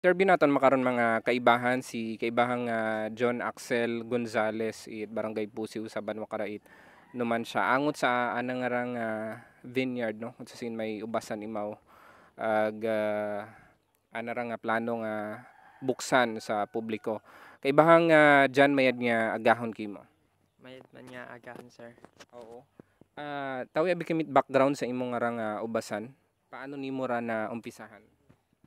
Interview naton makaron mga kaibahan si kaibahang John Axel Gonzales it Barangay Pusiw sa Banwa Karait. Numan siya angot sa anang ngarang vineyard no kung sa sin may ubasan imaw ag ana ra nga plano nga buksan sa publiko. Kaibahang John mayad nga agahon kimo. Mayad man nga agahan, sir. Oo. Tawi abi kamit background sa imong ngarang ubasan. Paano nimo ra na umpisahan?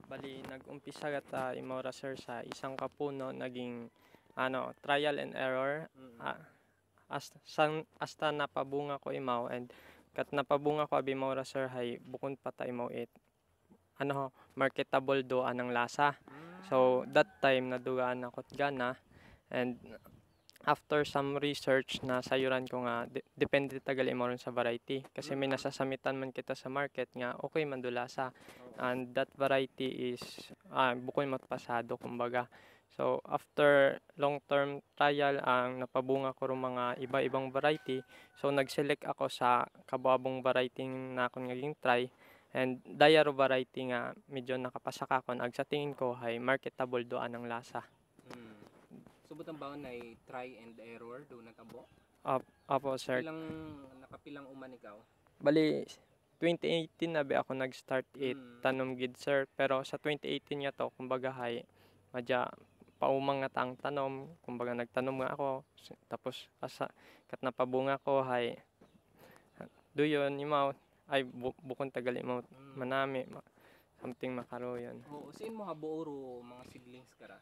Bali, nag-umpisa ta imora, sir, sa isang kapuno, naging trial and error. Hasta napabunga ko imaw, and kat napabunga ko abi mora, sir, hay bukod pa ta imaw it marketable do anang lasa. So that time nadugaan ako gana, and after some research na sayuran ko nga depende tagal imo ron sa variety kasi may nasasamitan man kita sa market nga okay man do lasa, and that variety is bukoy matpasado kumbaga. So after long term trial ang napabunga ko ro mga iba-ibang variety, so nag-select ako sa kabuabong variety na akong naging try, and dayaro variety nga medyo nakapasaka kon ag sa tingin ko hay marketable do anang lasa. Subot ang baon ay try and error do natabo. Apo, sir. Nakapilang uman ikaw? Bali 2018 na ako nag-start tanom gid, sir, pero sa 2018 nga to kumbaga hay madya paumang nga tang tanom, kumbaga nagtanom nga ako tapos kat napabunga ko hay duyon imaw ay bukon tagal imaw manami something makaroyon. Oo, siin mo habuoro mga seedlings kara?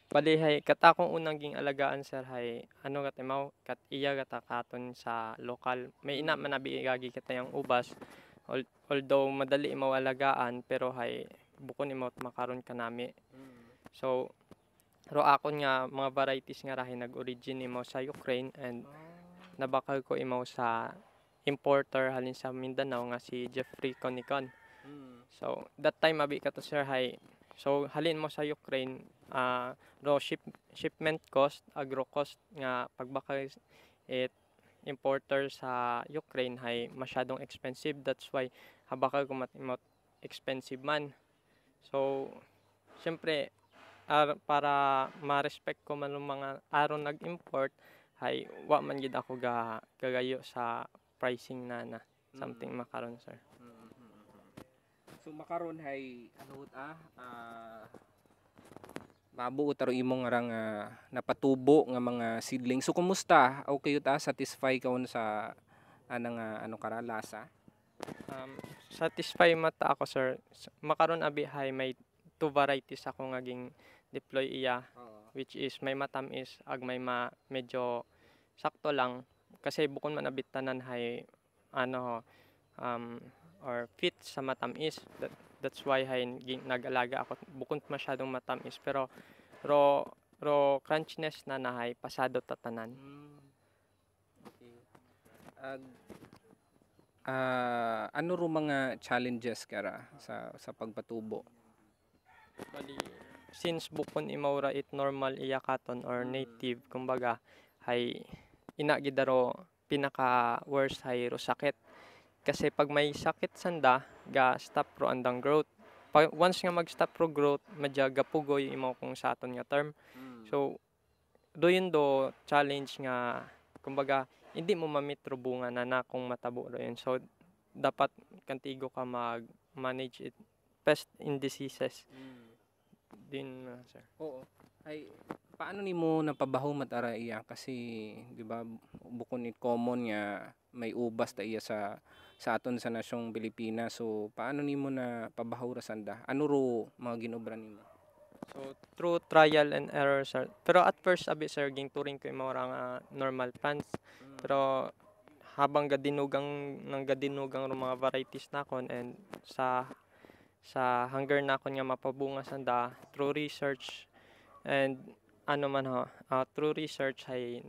Bali hay kat akong unang ging alagaan, sir, hay kat imaw kat iya kat katon sa lokal may ina man abi gagi kat yang ubas, although madali imaw alagaan pero hay bukon imaw makaron kanami. So ro akon nga mga varieties nga rahi nag-origin imaw sa Ukraine, and nabakal ko imaw sa importer halin sa Mindanao nga si Jeffrey Conicon. So that time abi ka to, sir, hay so halin mo sa Ukraine, raw shipment cost, agro cost nga pagbakal it importer sa Ukraine hay masyadong expensive, that's why habakal ko matimot expensive man. So syempre para ma-respect ko man mga aron nag-import hay wa man gid ako gagayo sa pricing na something makaron, sir. So makaron hay mabuo taro imong ngarang napatubo nga mga seedling. So kumusta? Okay ta satisfy ka sa kara lasa? Satisfy mata ako, sir. Makaron abi hay may two varieties ako ngaging deploy iya, which is may matamis ag may medyo sakto lang kasi bukon man abit tanan hay or fit sa matamis. That's why hay nag-alaga ako bukod masyadong matamis pero ro crunchiness na hay pasado tatanan. Okay. Ano ro mga challenges kara sa pagpatubo? Bali, since bukon imaw ra it normal iya katon or native kumbaga hay ina gid ro pinaka worst hay ro sakit. Kasi pag may sakit sanda, stop ro andang growth. Once nga mag-stop ro growth, madya gapugoy imo kung sa aton nga term. So, doon do challenge nga, kumbaga, hindi mo ma-meet ro bunga na kung matabo ro yun. So, dapat kantigo ka mag-manage it. Pest and diseases. Din, sir. Oo. Ay, paano nimo napabaho matara iya? Kasi, di ba, bukon it common nga may ubas ta iya sa aton sa nasyong Pilipinas. So paano nimo na pabahaw ra sanda? Ano ro mga ginobra nimo? So through trial and error, sir. Pero at first abi, sir, ging turing ko yung mga normal plants. Pero habang gadinugang ro mga varieties na kon, and sa hunger na kon nga mapabunga sanda through research, and through research ay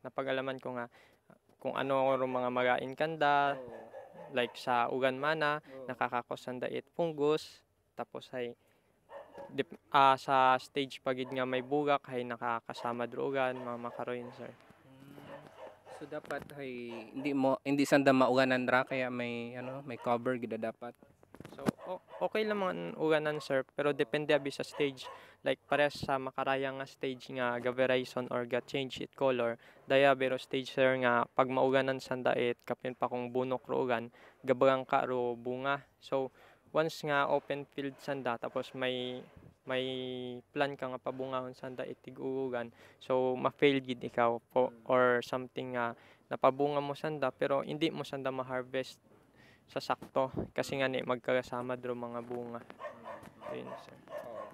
napag-alaman ko nga kung ano ro mga magain kanda, like sa ugan mana nakakakosanda it fungus, tapos ay sa stage pagid nga may bugak hay nakakasama drugan mga makaroon, sir. So dapat ay hindi sanda mauganan ra kaya may may cover gid dapat. So Okay naman uganan sir, pero depende abi sa stage. Like parehas sa makaraya nga stage nga ga-verizon or ga-change it color, daya pero stage sir nga pag mauganan sanda it kapin pa kung bunok ro ugan, gabagang ka ro bunga. So once nga open field sanda tapos may plan ka nga pabungahon sanda itig ugan, so ma-fail gid ikaw po or something nga napabunga mo sanda pero hindi mo sanda ma-harvest sa sakto kasi nga ni magkasama dro mga bunga. Ayun sir. Oo.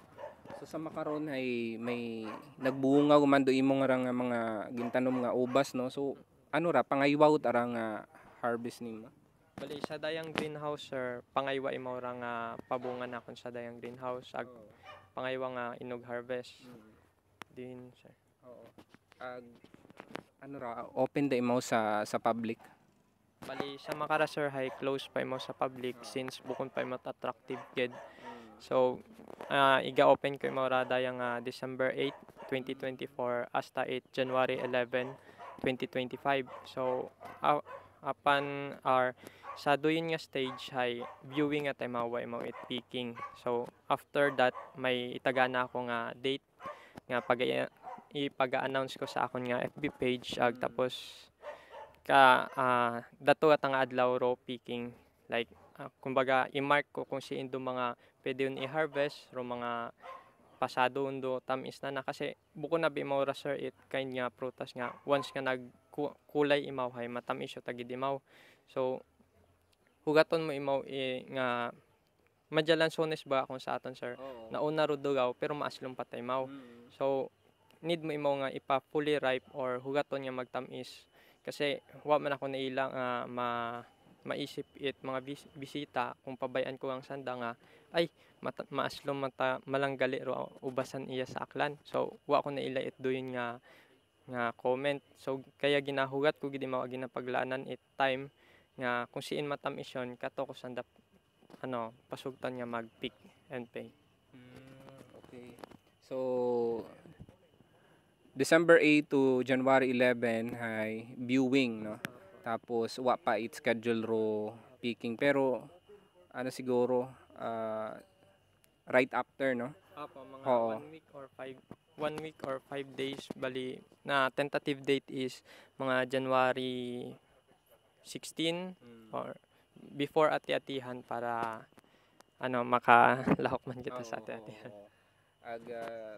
So sa makaron ay may nagbunga man do imong ra nga mga gintanom nga ubas no. So ano ra pangaywaw ara nga harvest nimo? Bali sa dayang greenhouse sir, pangaywa imo ra nga pabunga na kon sa dayang greenhouse ag Oo. pangaywa nga inog harvest. Din sir. Oo. Ag ano ra open da imo sa public? Bali sa Makara sir hay close pa imo sa public since bukod pa imo attractive gid. So iga-open ko imo ra dayang December 8, 2024 hasta 8 January 11, 2025. So apan our sa duyon nga stage hay viewing at mawa imo it picking. So after that may itagana ako nga date nga ipag-announce ko sa akon nga FB page ag tapos dato at nga adlaw raw picking like kumbaga i-mark ko kung siin do mga pwede yun i-harvest ro mga pasado undo tamis na kasi buko na bimaw ra sir it kind nga prutas nga once nga kulay imaw hay matamis siya tagid imaw. So hugaton mo imaw nga madyalansones ba kung sa aton sir. Oo. Nauna ro dugaw pero maaslom pa imaw. So need mo imaw nga ipa fully ripe or hugaton nga magtamis kasi wa man ako naila nga maisip it mga bisita kung pabayaan ko ang sanda nga ay maaslom mata malanggali ro ubasan iya sa aklan. So wa ko naila it doyon nga comment. So kaya ginahugat ko gid mao ginapaglanan it time nga kung siin matamis yon kato ko sanda pasugtan nga mag-pick and pay. Okay. So December 8 to January 11 hay viewing no. Tapos wa pa it schedule ro picking pero ano siguro right after no. Apo, mga Oo. 1 week or 5 days bali na tentative date is mga January 16 or before ati-atihan para makalahok man kita sa ati-atihan. Ag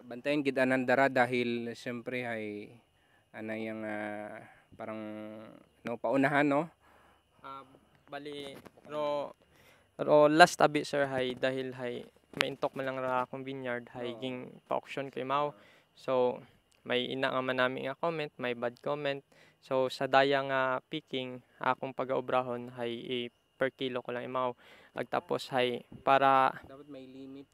bantayan gid anandara dahil siyempre ay ana yang parang no paunahan no. Bali ro last abi sir hay dahil hay maintok man lang ra akong vineyard hay ging pa-auction kay mao. So may ina nga man nami nga comment, may bad comment. So sa daya nga picking akong pagaobrahon hay per kilo ko lang imaw. Ag tapos hay para Dapat may limit.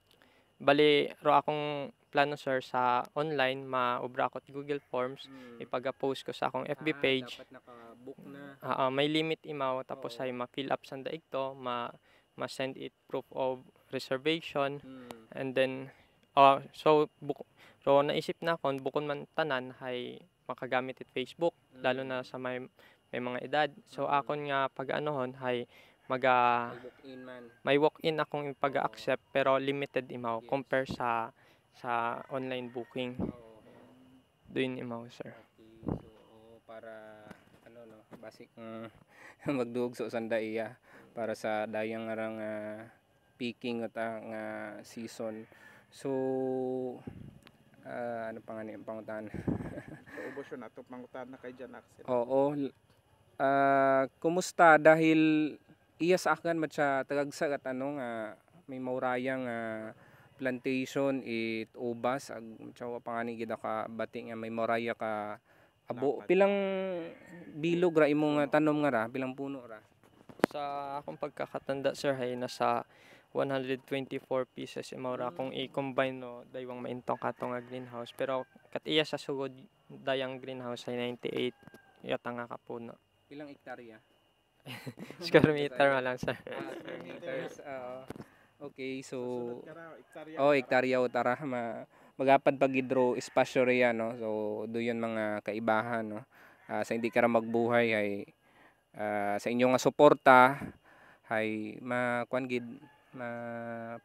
bali ro akong plano sir sa online maobra ako ti Google Forms ipaga-post ko sa akong FB page. Dapat naka-book na. May limit imaw tapos ay ma-fill up sanda igto ma-send it proof of reservation and then so naisip na kon bukod man tanan hay makagamit it Facebook lalo na sa may mga edad. So akon nga pag-anohon hay Book-in man. may walk-in akong pag-accept pero limited imaw compare sa online booking. Doon imaw sir. Okay. So para ano no, basic magduog sa sanda iya para sa dayang arang picking at nga season. So ano pa nga ni pangutan? So ubos yun ato pangutan na kay John Axel. Oo. Kumusta dahil iya sa akin matsa tagagsa at may maurayang plantation it ubas ag matsawa pangani gid ka bati nga may mauraya ka abo pilang bilog ra imong tanom nga ra pilang puno ra Sa akong pagkakatanda sir hay nasa 124 pieces imaw ra kung i-combine no daywang maintong katong nga greenhouse pero kat iya sa sugod dayang greenhouse ay 98 yata nga kapuno. pilang hektarya Square meter man lang sir. square meters okay so Sunod ka raw, hektarya. hektarya utara magapad pagidro espasyo riya no so doyon mga kaibahan no sa hindi ka ra magbuhay ay sa inyo nga suporta hay makuan gid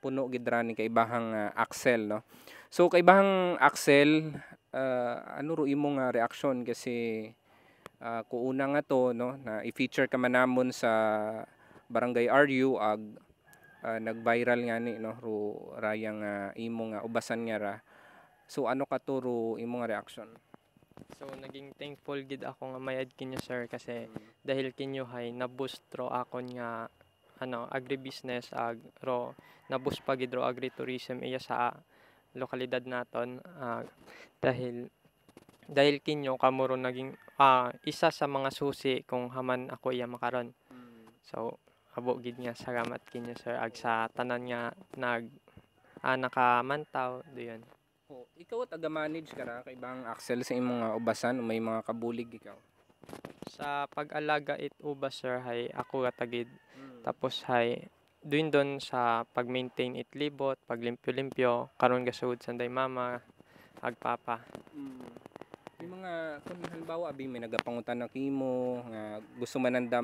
puno gid ra ni kaibahang Axel no. So kaibahang Axel, ano ro imong reaksyon kasi kung una nga to no na i-feature ka man namon sa Barangay RU ag nag-viral nga ni no ro rayang imong ubasan nga ra. So ano ka to ro imong reaksyon? So naging thankful gid ako nga mayad kinyo sir kasi dahil kinyo hay na-boost ro akon nga agribusiness na-boost pa gid ro agritourism iya sa lokalidad naton dahil kinyo kamo ro naging isa sa mga susi kung haman ako iya makaron. So abo gid nga salamat kinyo sir ag sa tanan nga nakamantaw diyon. Ikaw taga-manage ka ra kaibahang Axel sa imong ubasan o may mga kabulig ikaw? Sa pag-alaga ubas sir hay ako katagid. Tapos hay doon sa pag-maintain libot, paglimpyo-limpyo karon gasud sanday mama ag papa. May mga kung halimbawa may nagapangutan na kimo nga gusto mananda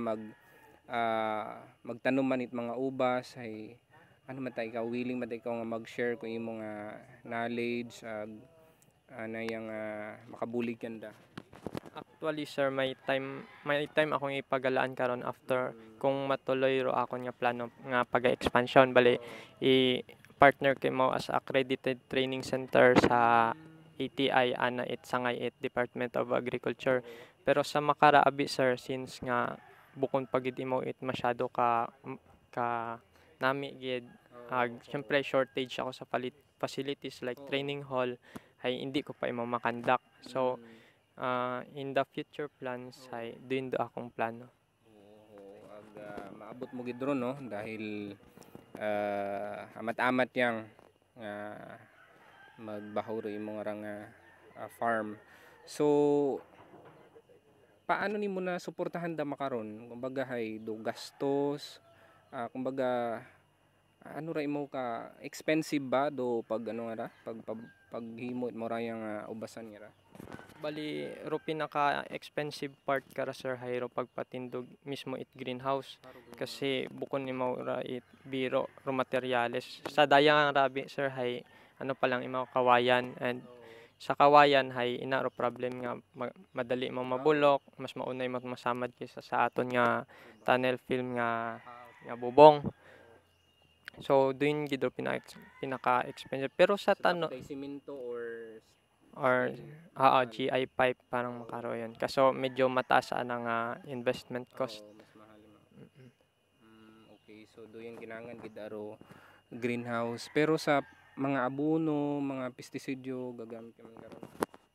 magtanom man it mga ubas ay ano man tay ikaw willing man tay ikaw nga mag-share kung imong knowledge ano yang makabulig kanda. Actually sir may time akong ipagalaan karon after kung matuloy ro akon nga plano nga pag-expansion bali i-partner kay mo as accredited training center sa ATI ana Sangay Department of Agriculture. Pero sa makaraabi sir since nga bukod pa gid imo masyado ka nami gid syempre shortage ako sa facilities like training hall ay hindi ko pa imo makandak. So in the future plans ay doon do akong plano. Ag maabot mo gid ron no dahil amat-amat yang magbaho ro imong rang farm. So paano nimo na suportahan da makaron? Kumbaga hay do gastos, kumbaga ano ra imo ka expensive ba do pag ano nga ra paghimo mo ra yang ubasan nga ra? Bali ro pinaka expensive part kara sir hayro pagpatindog mismo greenhouse kasi bukod nimo ra biro ro materyales sa dayang rabi sir hay ano pa lang imaw kawayan and sa kawayan hay ina ro problem nga madali mo mabulok mas maunay mo masamad kaysa sa aton nga tunnel film nga bubong. So doon gid pinaka expensive pero sa Simento or GI pipe parang makaro yun. Kaso medyo mataas nga investment cost. mas mahal mo. Okay, so doon kinangan gid aro greenhouse. Pero sa mga abono, mga pestisidyo gagamit ka man karon.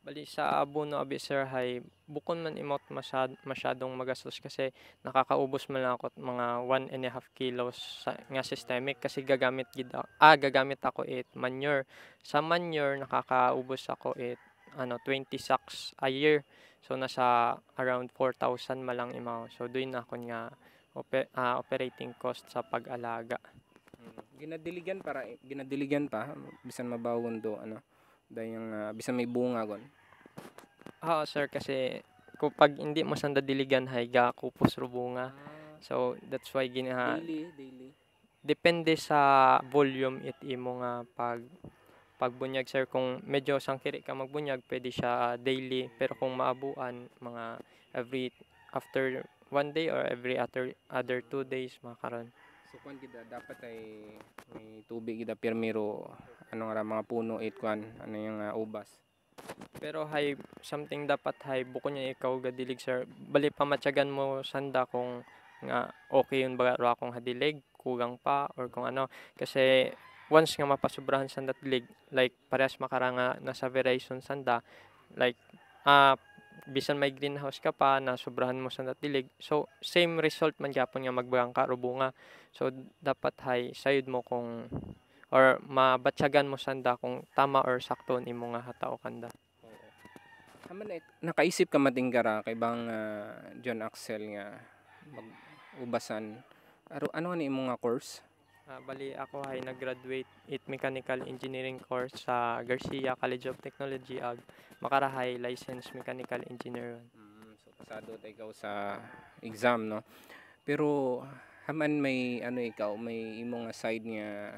Bali sa abono abi sir hay bukod man imot masyadong magastos kasi nakakaubos man lang ako mga 1.5 kilos nga systemic kasi gagamit ako manure. Sa manure nakakaubos ako 20 sacks a year. So nasa around 4,000 malang imaw. So doon na ako nga operating cost sa pag-alaga. Ginadiligan pa bisan mabawon do dayang bisan may bunga gon. Sir kasi pag hindi mo sanda diligan hay kupos ro bunga. So that's why Daily. depende sa volume imo nga pagbunyag sir kung medyo sangkiri ka magbunyag pwede siya daily pero kung maabuan mga after 1 day or every other 2 days makaron. So kwan gid dapat ay may tubig gid pirmiro nga mga puno ano yung ubas. Pero hay something dapat hay bukod niya ikaw gadilig sir bali pamatyagan mo sanda kung nga okay yun ba ro akong hadilig kugang pa or kung ano kasi once nga mapasubrahan sanda dilig like parehas makaranga nasa variation sanda like bisan may greenhouse ka pa na sobrahan mo sanda dilig so same result man gyapon nga magbagang ka ro bunga. So dapat hay sayod mo kung or mabatyagan mo sanda kung tama or sakto nimo nga hatao kanda. Nakaisip ka matinggara kay bang John Axel nga mag-ubasan ano ni imong course? Bali ako ay nag-graduate mechanical engineering course sa Garcia College of Technology ag makarahay licensed mechanical engineer. So pasado tay ikaw sa exam no. Pero Haman may ano ikaw, may imong nga side nga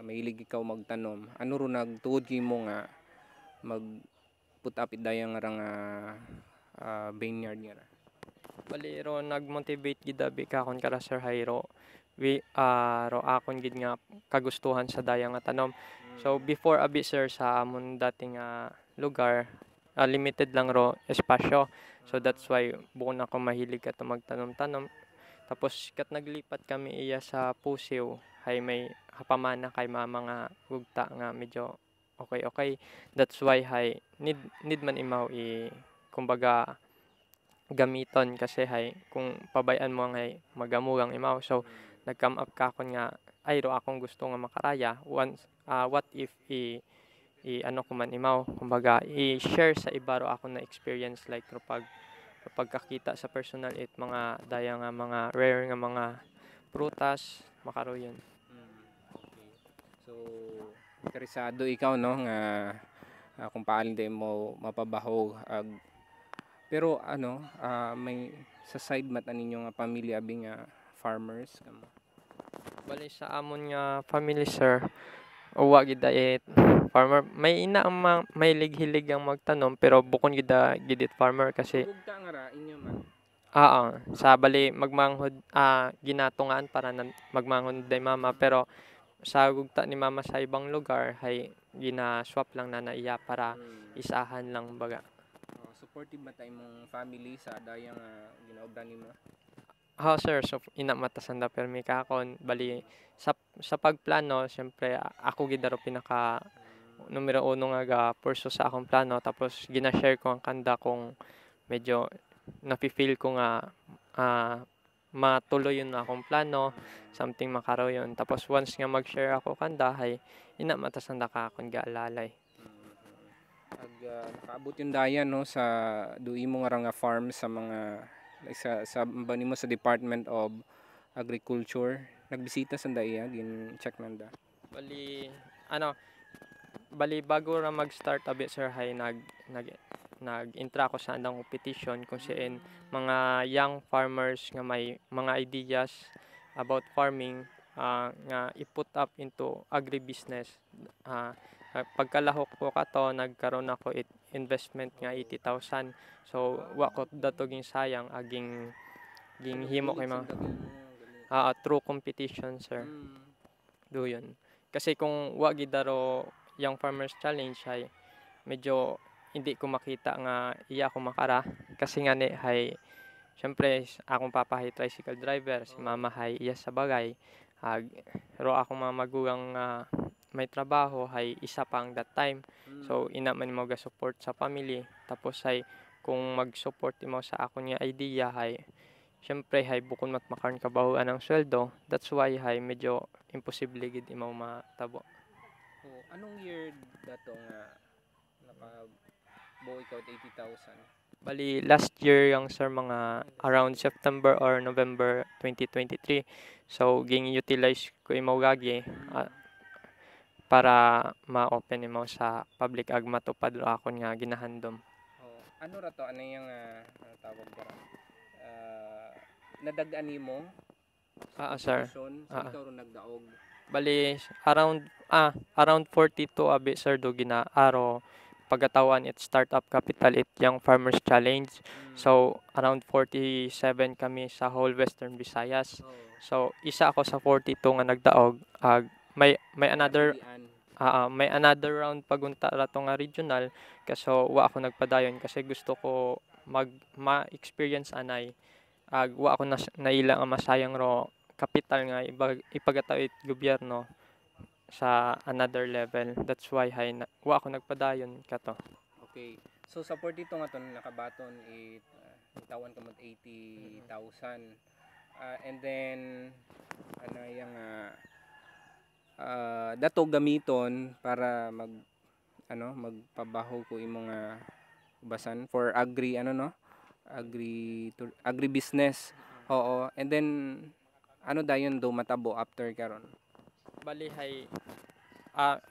mahilig ikaw magtanom. Ano ro nagtuod mo nga mag put up it dayang nga vineyard nga ra? Bali ro nag-motivate gid abi ka kon kara Sir Jairo. Ro akon gid nga kagustuhan sa daya nga tanom. So before abi sir sa amon dating lugar, limited lang ro espasyo. So that's why bukod ako mahilig ka magtanom-tanom. Tapos kat naglipat kami iya sa Pusiw, hay may hapamana kay mama nga gugta nga medyo okay. That's why hay need man imaw kumbaga gamiton kasi hay kung pabayan mo ngay magamugang imaw. So nag-come up ka kon nga ay ro akong gusto nga makaraya once what if ano ko man imaw kumbaga i-share sa iba ro ako na experience like ro pagkakita sa personal it mga daya nga mga rare nga mga prutas makaro yun. Okay. So interesado ikaw no nga kung paano din mo mapabahog pero ano may sa side mata ninyo nga pamilya abi nga farmers kamo. Bali sa amon nga family sir, uwa gid it farmer. May ina ang may hilig ang magtanom pero bukon gid it farmer kasi Gugta nga ra inyo man. sa bali magmanghod ginatungaan para magmanghod day mama pero sa gugta ni mama sa ibang lugar hay gina-swap lang na naiya para isahan lang baga. Supportive ba tayo mong family sa dayang ginaobra nimo? Sir, so ina matasanda permi kakon bali sa pagplano siyempre ako gid aro pinaka numero uno nga purso sa akong plano tapos gina-share ko ang kanda kung medyo nafi-feel ko nga matuloy yun na akong plano something makaraw yun tapos once nga mag-share ako kanda hay ina matasanda ka akong gaalalay. Nakaabot yung daya no sa dui mo nga farm sa mga like sa nimo sa Department of Agriculture nagbisita sa daya gin check man da. Bali bago ra mag-start abi sir hay nag-intra ako sa andang competition kung saan mga young farmers nga may mga ideas about farming nga i-put up into agribusiness. Pagkalahok ko kato nagkaroon ako investment nga 80,000. So wa ko dato ging sayang aging himo kay mga true competition sir. Do yun. Kasi kung wa gid daro Young Farmers Challenge ay medyo hindi ko makita nga iya ako makara kasi nga ni hay syempre akong papa hay tricycle driver si mama hay iya sa bagay ro akong mga magugang may trabaho hay isa pang that time so ina man mo ga support sa family tapos hay kung mag-support mo sa akon nga idea hay syempre hay bukod makaron kabahuan ang sweldo that's why hay medyo imposible gid imaw matabo. Anong year dato nga nakabuo ikaw 80,000? Bali last year yung sir mga around September or November 2023. So ging utilize ko imaw gagi para ma-open imo sa public ag matupad ra akon nga ginahandom. Ano ra to ano yung tawag dara? Nadagan nimo Sir. ikaw ro nagdaog. Bali around 42 abi sir do ginaaro pagatawan it startup capital it Young Farmers Challenge. So around 47 kami sa whole Western Visayas. So isa ako sa 42 nga nagdaog may another round pagunta ra to nga regional kaso wa ako nagpadayon kasi gusto ko ma-experience anay wa ako naila nga masayang ro kapital nga ipagataw it gobyerno sa another level. That's why wa ako nagpadayon kato. Okay. So sa 42 nga to nakabaton tawan ka mo 80,000. And then ano yang dato gamiton para magpabaho ko imong ubasan for agribusiness. Oo. And then ano dayon do matabo after karon? Bali hay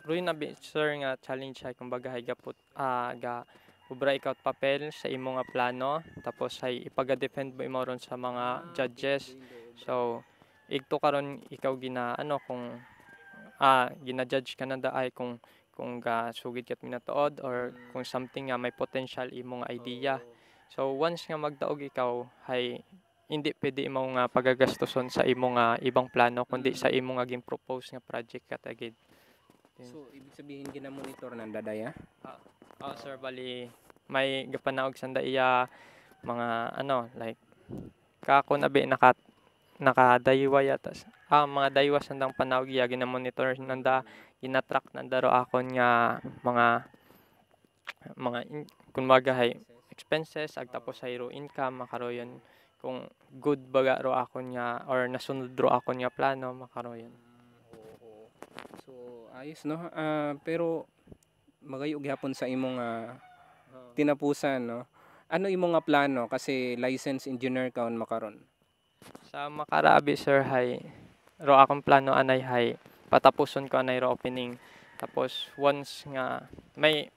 ruin na sir nga challenge hay kumbaga hay gaput ubra ikaw papel sa imo nga plano tapos ay ipaga-defend mo imo ron sa mga judges. So igto karon ikaw kung gina-judge ka na daay kung sugid kat minatuod or kung something nga may potential imong idea. So once nga magdaog ikaw hay hindi pwede imo nga pagagastuson sa imo nga ibang plano kundi sa imo nga gin-propose nga project katagid. So ibig sabihin gina-monitor nanda daya? Sir, bali may gapanaog sanda iya mga like kako na be nakadaywa yatas. Mga daywa sandang panawag iya gina-monitor nanda, gina-track nanda ro akon nga kumbaga hay expenses ag tapos hay ro income makaroyon kung good baga ro akon nga or nasunod ro akon nga plano makaroyon. Oo. So ayos no. Pero magayo gyapon sa imong tinapusan no. Ano imong nga plano kasi licensed engineer kaon makaron? Sa makarabi sir hay ro akong plano anay hay patapuson ko anay ro opening. Tapos once nga may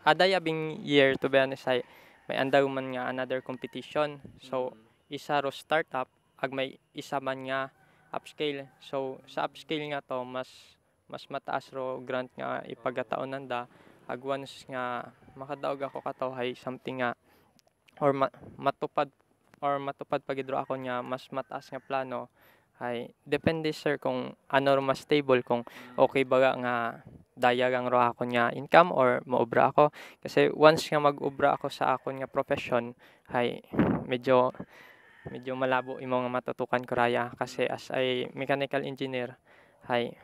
aday abing year to be honest hay may andaw man nga another competition. So isa ro startup ag may isa man nga upscale. So sa upscale nga to mas mataas ro grant nga ipagataon nanda ag once nga makadaog ako kato hay something nga or matupad pagid ro ako nga mas mataas nga plano hay depende sir kung ano ro mas stable kung okay baga nga dayagang ro ako nga income or maobra ako kasi once nga mag-obra ako sa akon nga profession hay medyo malabo imo nga matutukan ko raya kasi as a mechanical engineer hay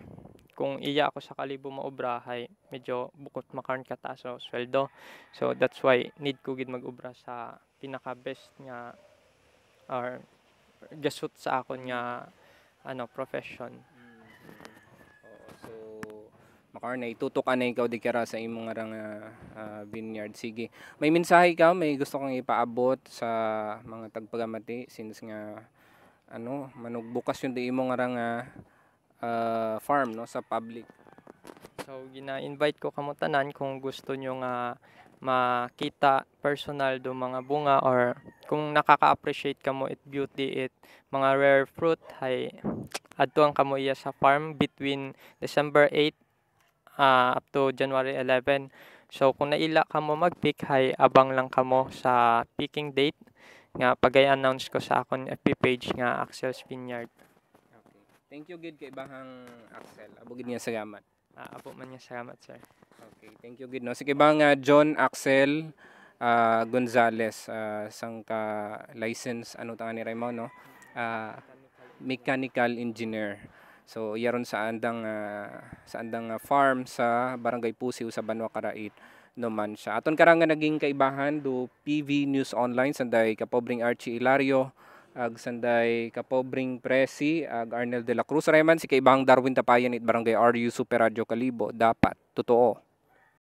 kung iya ako sa kalibo maobra hay medyo bukod makaron kataas so sweldo. So that's why need ko gid mag-obra sa pinaka best nga or gasut sa akon nga profession. Oo. So makaron na itutok na ikaw di kara sa imong nga vineyard. Sige. May mensahe ka, may gusto kang ipaabot sa mga tagpagamati since nga manugbukas yun di imong nga farm no sa public. So gina-invite ko kamo tanan kung gusto nyo nga makita personal do mga bunga or kung nakaka-appreciate kamo it beauty it mga rare fruit hay adtuan kamo iya sa farm between December 8 up to January 11. So kung naila kamo mag-pick hay abang lang kamo sa picking date nga pagay-announce ko sa akon FB page nga Axel's Vineyard. Okay. Thank you gid kay Bahang Axel. Abo gid niya salamat. Apo man niya salamat sir. Okay, thank you gid no. Sige Bahang John Axel Gonzales sang ka license tangan ni Raymond no. Mechanical engineer. So yaron sa andang farm sa Barangay Pusiw sa Banwa Karait naman siya. Aton karang nga naging kaibahan do PV News Online sanday kapobring Archie Ilario ag sanday kapobring Presi ag Arnel de la Cruz Rayman si kaibahang Darwin Tapayan it Barangay RU Super Radio Kalibo dapat totoo.